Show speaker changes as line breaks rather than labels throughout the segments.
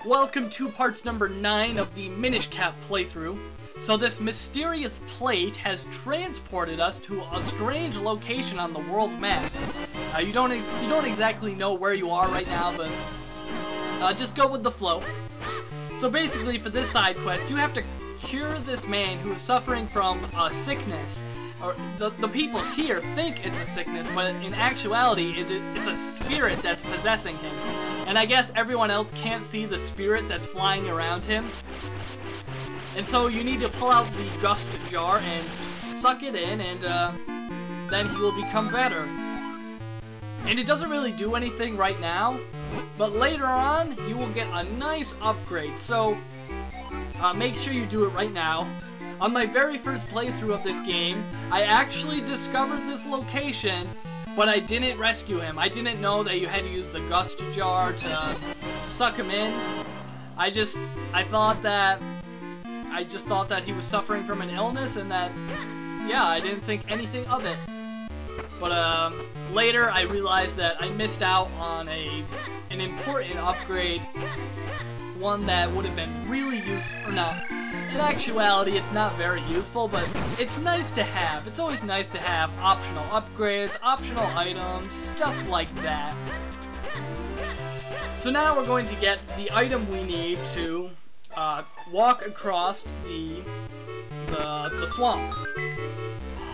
Welcome to parts number 9 of the Minish Cap playthrough. So this mysterious plate has transported us to a strange location on the world map. You don't exactly know where you are right now, but just go with the flow. So basically, for this side quest, you have to cure this man who is suffering from a sickness. Or the people here think it's a sickness, but in actuality, it's a spirit that's possessing him. And I guess everyone else can't see the spirit that's flying around him. And so you need to pull out the gust jar and suck it in, and then he will become better. And it doesn't really do anything right now, but later on, you will get a nice upgrade. So make sure you do it right now. On my very first playthrough of this game, I actually discovered this location, but I didn't rescue him. I didn't know that you had to use the gust jar to suck him in. I just thought that he was suffering from an illness, and that, yeah, I didn't think anything of it. But later I realized that I missed out on an important upgrade, one that would have been really useful. Now, in actuality, it's not very useful, but it's nice to have. It's always nice to have optional upgrades, optional items, stuff like that. So now we're going to get the item we need to walk across the swamp.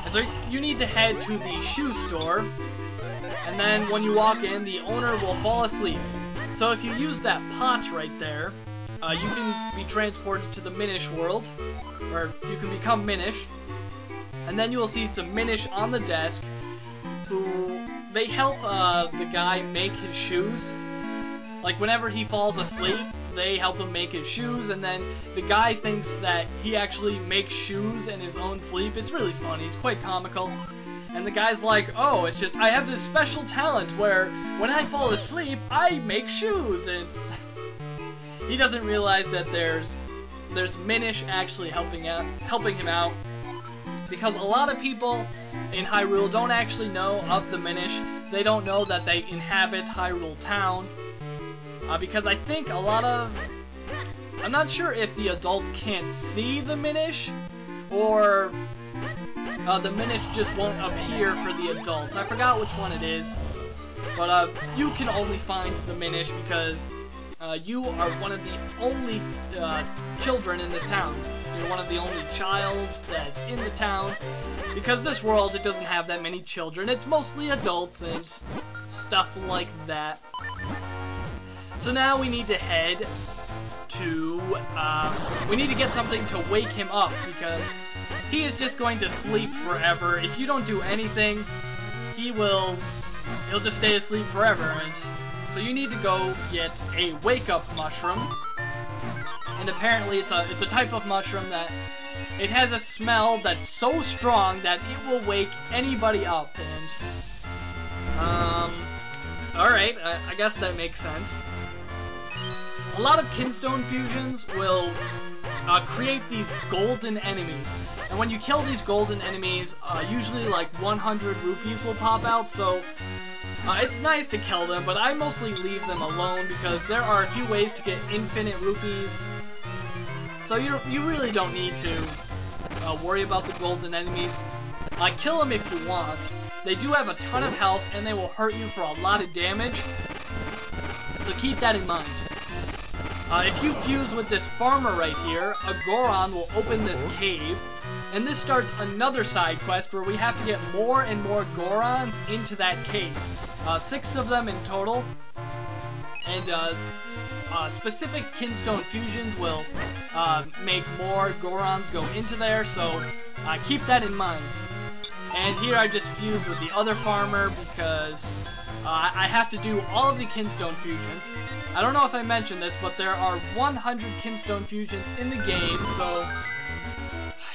And so you need to head to the shoe store, and then when you walk in, the owner will fall asleep. So if you use that pot right there, you can be transported to the Minish world, or you can become Minish, and then you will see some Minish on the desk who they help the guy make his shoes. Like whenever he falls asleep, they help him make his shoes, and then the guy thinks that he actually makes shoes in his own sleep. It's really funny, it's quite comical. And the guy's like, oh, it's just, I have this special talent where when I fall asleep, I make shoes, and he doesn't realize that there's Minish actually helping him out, because a lot of people in Hyrule don't actually know of the Minish. They don't know that they inhabit Hyrule Town, because I think I'm not sure if the adults can't see the Minish, or the Minish just won't appear for the adults. I forgot which one it is, but you can only find the Minish because you are one of the only children in this town. You're one of the only childs that's in the town, because this world, it doesn't have that many children. It's mostly adults and stuff like that. So now we need to head to, we need to get something to wake him up, because he is just going to sleep forever. If you don't do anything, he'll just stay asleep forever. And so you need to go get a wake-up mushroom, and apparently it's a type of mushroom that it has a smell that's so strong that it will wake anybody up. And alright, I guess that makes sense. A lot of Kinstone fusions will create these golden enemies, and when you kill these golden enemies, usually like 100 rupees will pop out. So it's nice to kill them, but I mostly leave them alone because there are a few ways to get infinite rupees. So you really don't need to worry about the golden enemies. Kill them if you want. They do have a ton of health, and they will hurt you for a lot of damage, so keep that in mind. If you fuse with this farmer right here, a Goron will open this cave, and this starts another side quest where we have to get more and more Gorons into that cave. 6 of them in total, and specific Kinstone fusions will make more Gorons go into there, so keep that in mind. And here I just fuse with the other farmer because I have to do all of the Kinstone fusions. I don't know if I mentioned this, but there are 100 Kinstone fusions in the game, so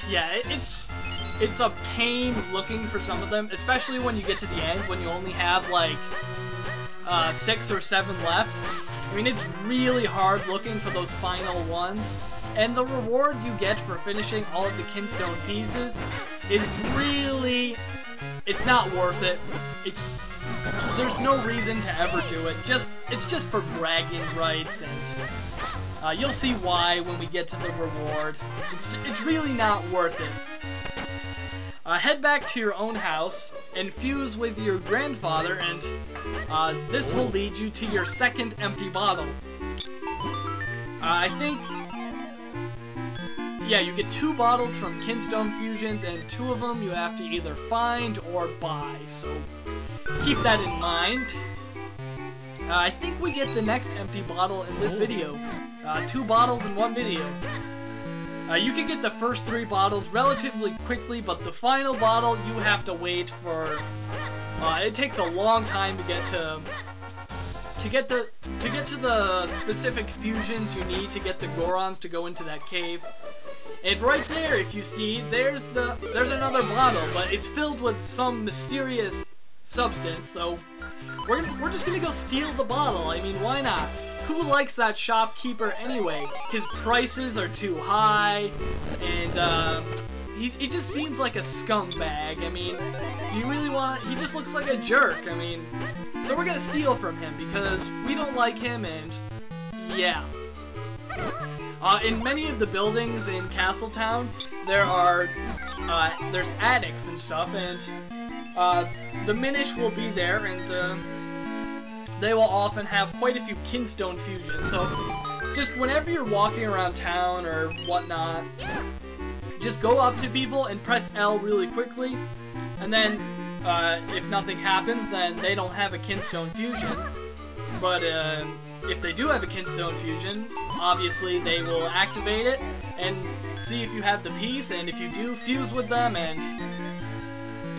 yeah, it's a pain looking for some of them, especially when you get to the end, when you only have like 6 or 7 left. I mean, it's really hard looking for those final ones, and the reward you get for finishing all of the Kinstone pieces is really, It's not worth it. There's no reason to ever do it. It's just for bragging rights, and you'll see why when we get to the reward. It's really not worth it. Head back to your own house and fuse with your grandfather, and this will lead you to your second empty bottle. I think, yeah, you get 2 bottles from Kinstone Fusions, and 2 of them you have to either find or buy, so keep that in mind. I think we get the next empty bottle in this video. 2 bottles in 1 video. You can get the first 3 bottles relatively quickly, but the final bottle you have to wait for. It takes a long time to get to the specific fusions you need to get the Gorons to go into that cave. And right there, if you see, there's another bottle, but it's filled with some mysterious substance. So we're just gonna go steal the bottle. I mean, why not? Who likes that shopkeeper anyway? His prices are too high, and he just seems like a scumbag. I mean, do you really want? He just looks like a jerk. I mean, so we're gonna steal from him because we don't like him, and yeah. In many of the buildings in Castletown, there's attics and stuff, and the Minish will be there, and they will often have quite a few Kinstone Fusions. So just whenever you're walking around town or whatnot, just go up to people and press L really quickly, and then if nothing happens, then they don't have a Kinstone Fusion. But if they do have a Kinstone Fusion, obviously they will activate it and see if you have the piece, and if you do, fuse with them, and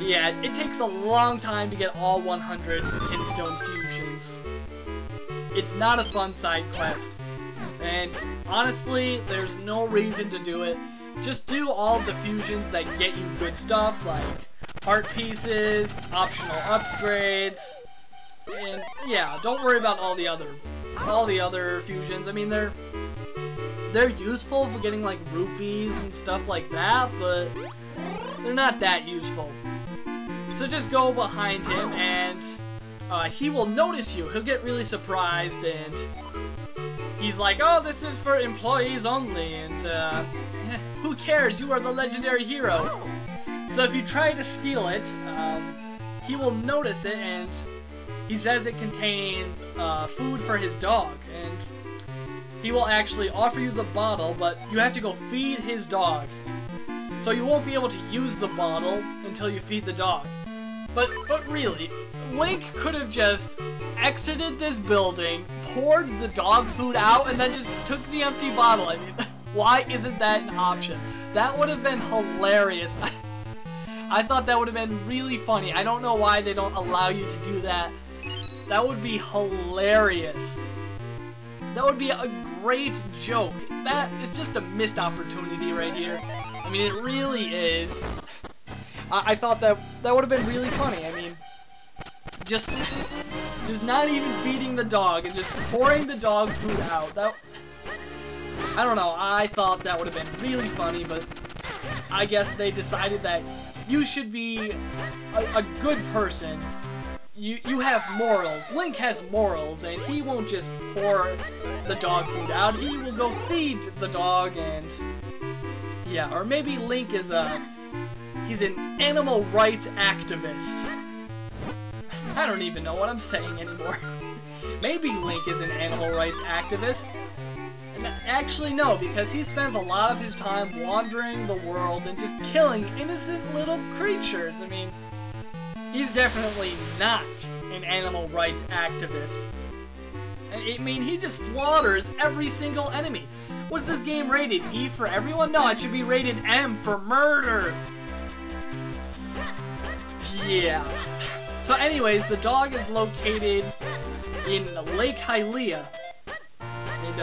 yeah, it takes a long time to get all 100 Kinstone Fusions. It's not a fun side quest, and honestly, there's no reason to do it. Just do all the fusions that get you good stuff, like heart pieces, optional upgrades, and yeah, don't worry about all the other fusions. I mean, they're useful for getting like rupees and stuff like that, but they're not that useful. So just go behind him, and he will notice you. He'll get really surprised, and he's like, "Oh, this is for employees only," and who cares? You are the legendary hero. So if you try to steal it, he will notice it, and he says it contains food for his dog, and he will actually offer you the bottle, but you have to go feed his dog. So you won't be able to use the bottle until you feed the dog. But really, Link could have just exited this building, poured the dog food out, and then just took the empty bottle. I mean, why isn't that an option? That would have been hilarious. I thought that would have been really funny. I don't know why they don't allow you to do that. That would be hilarious. That would be a great joke. That is just a missed opportunity right here. I mean, it really is. I thought that would have been really funny. I mean, just not even feeding the dog and just pouring the dog food out. I don't know. I thought that would have been really funny, but I guess they decided that you should be a good person. You have morals. Link has morals, and he won't just pour the dog food out. He will go feed the dog, and yeah, or maybe Link is he's an animal rights activist. I don't even know what I'm saying anymore. Maybe Link is an animal rights activist. And actually, no, because he spends a lot of his time wandering the world and just killing innocent little creatures. I mean, he's definitely not an animal rights activist. I mean, he just slaughters every single enemy. What's this game rated? E for everyone? No, it should be rated M for murder. Yeah. So anyways, the dog is located in Lake Hylia. And,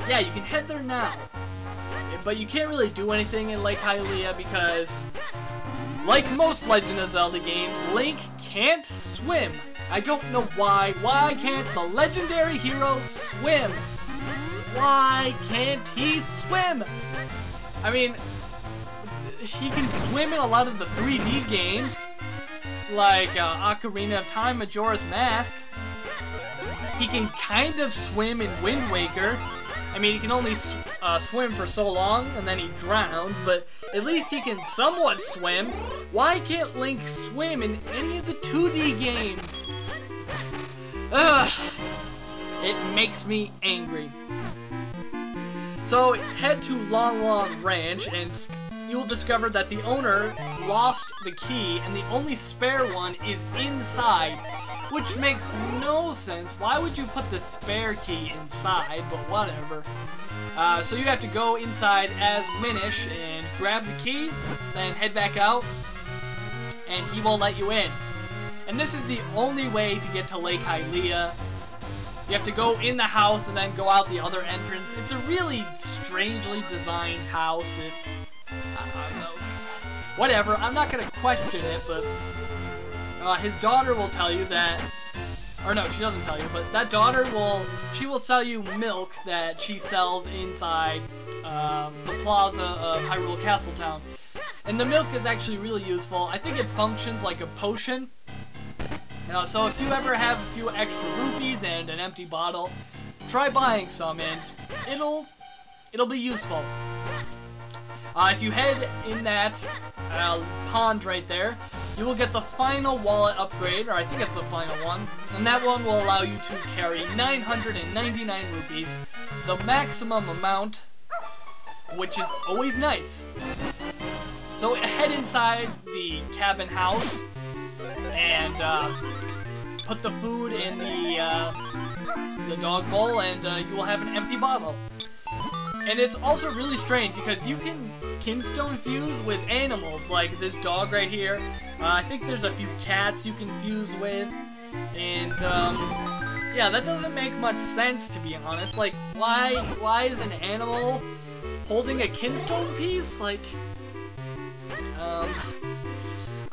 yeah, you can head there now. But you can't really do anything in Lake Hylia because, like most Legend of Zelda games, Link can't swim. I don't know why. Why can't the legendary hero swim? Why can't he swim? I mean, he can swim in a lot of the 3D games, like Ocarina of Time, Majora's Mask. He can kind of swim in Wind Waker. I mean, he can only swim for so long, and then he drowns, but at least he can somewhat swim. Why can't Link swim in any of the 2D games? Ugh! It makes me angry. So, head to Long Long Ranch, and you will discover that the owner lost the key, and the only spare one is inside, which makes no sense. Why would you put the spare key inside? But whatever. So you have to go inside as Minish and grab the key, then head back out, and he will let you in. And this is the only way to get to Lake Hylia. You have to go in the house and then go out the other entrance. It's a really strangely designed house. I don't know. Whatever, I'm not going to question it, but his daughter will tell you that, or no, she doesn't tell you, but that daughter will sell you milk that she sells inside the plaza of Hyrule Castletown. And the milk is actually really useful. I think it functions like a potion. So if you ever have a few extra rupees and an empty bottle, try buying some and it'll be useful. If you head in that pond right there, you will get the final wallet upgrade, or I think it's the final one, and that one will allow you to carry 999 rupees, the maximum amount, which is always nice. So head inside the cabin house and put the food in the dog bowl, and you will have an empty bottle. And it's also really strange because you can kinstone fuse with animals, like this dog right here. I think there's a few cats you can fuse with, and yeah, that doesn't make much sense, to be honest. Like, why is an animal holding a kinstone piece? Like,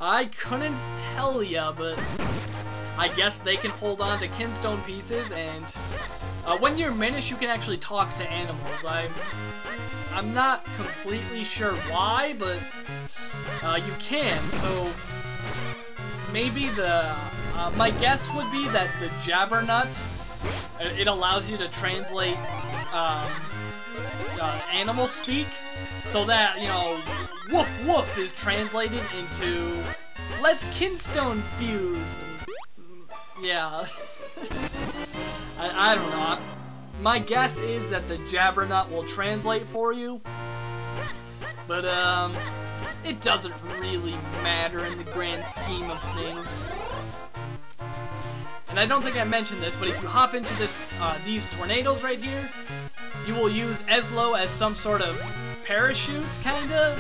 I couldn't tell ya, but I guess they can hold on to kinstone pieces, and when you're Minish, you can actually talk to animals. I'm not completely sure why, but you can. So maybe my guess would be that the Jabbernut, it allows you to translate animal speak, so that, you know, woof woof is translated into let's kinstone fuse. Yeah. I don't know. My guess is that the Jabbernut will translate for you, but it doesn't really matter in the grand scheme of things. And I don't think I mentioned this, but if you hop into these tornadoes right here, you will use Eslo as some sort of parachute, kinda,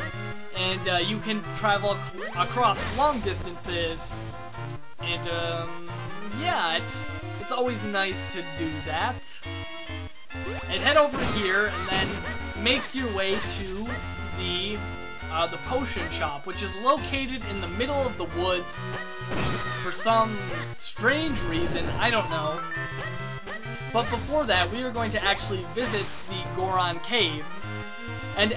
and you can travel across long distances. And yeah, it's always nice to do that. And head over here, and then make your way to the potion shop, which is located in the middle of the woods for some strange reason. I don't know. But before that, we are going to actually visit the Goron Cave. And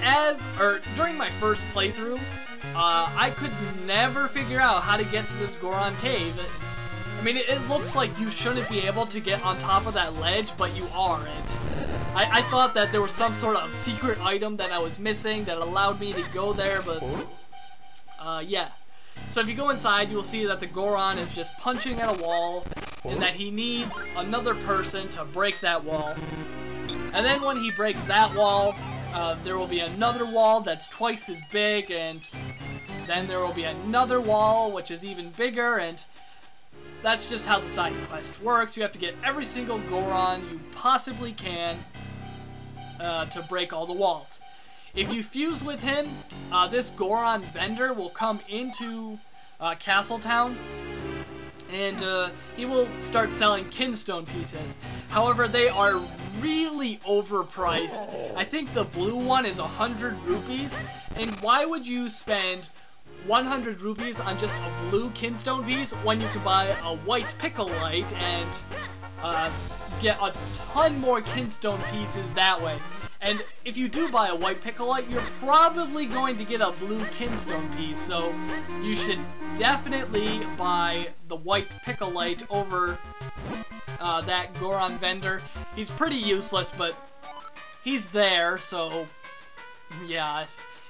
during my first playthrough, I could never figure out how to get to this Goron Cave. I mean, it looks like you shouldn't be able to get on top of that ledge, but you aren't. I thought that there was some sort of secret item that I was missing that allowed me to go there, but yeah. So if you go inside, you will see that the Goron is just punching at a wall, and that he needs another person to break that wall. And then when he breaks that wall, there will be another wall that's twice as big, and then there will be another wall which is even bigger, and that's just how the side quest works. You have to get every single Goron you possibly can to break all the walls. If you fuse with him, this Goron vendor will come into Castletown, and he will start selling kinstone pieces. However, they are really overpriced. I think the blue one is 100 rupees, and why would you spend 100 rupees on just a blue kinstone piece when you can buy a white pickle light and get a ton more kinstone pieces that way? And if you do buy a white Piccolite, you're probably going to get a blue Kinstone piece, so you should definitely buy the white Piccolite over that Goron vendor. He's pretty useless, but he's there, so yeah,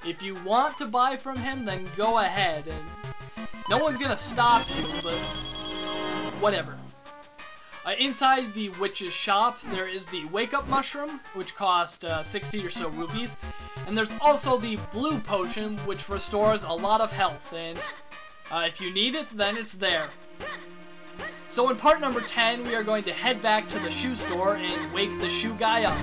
if you want to buy from him, then go ahead, and no one's gonna stop you, but whatever. Inside the witch's shop, there is the wake-up mushroom, which costs 60 or so rupees, and there's also the blue potion, which restores a lot of health, and if you need it, then it's there. So in part number 10, we are going to head back to the shoe store and wake the shoe guy up.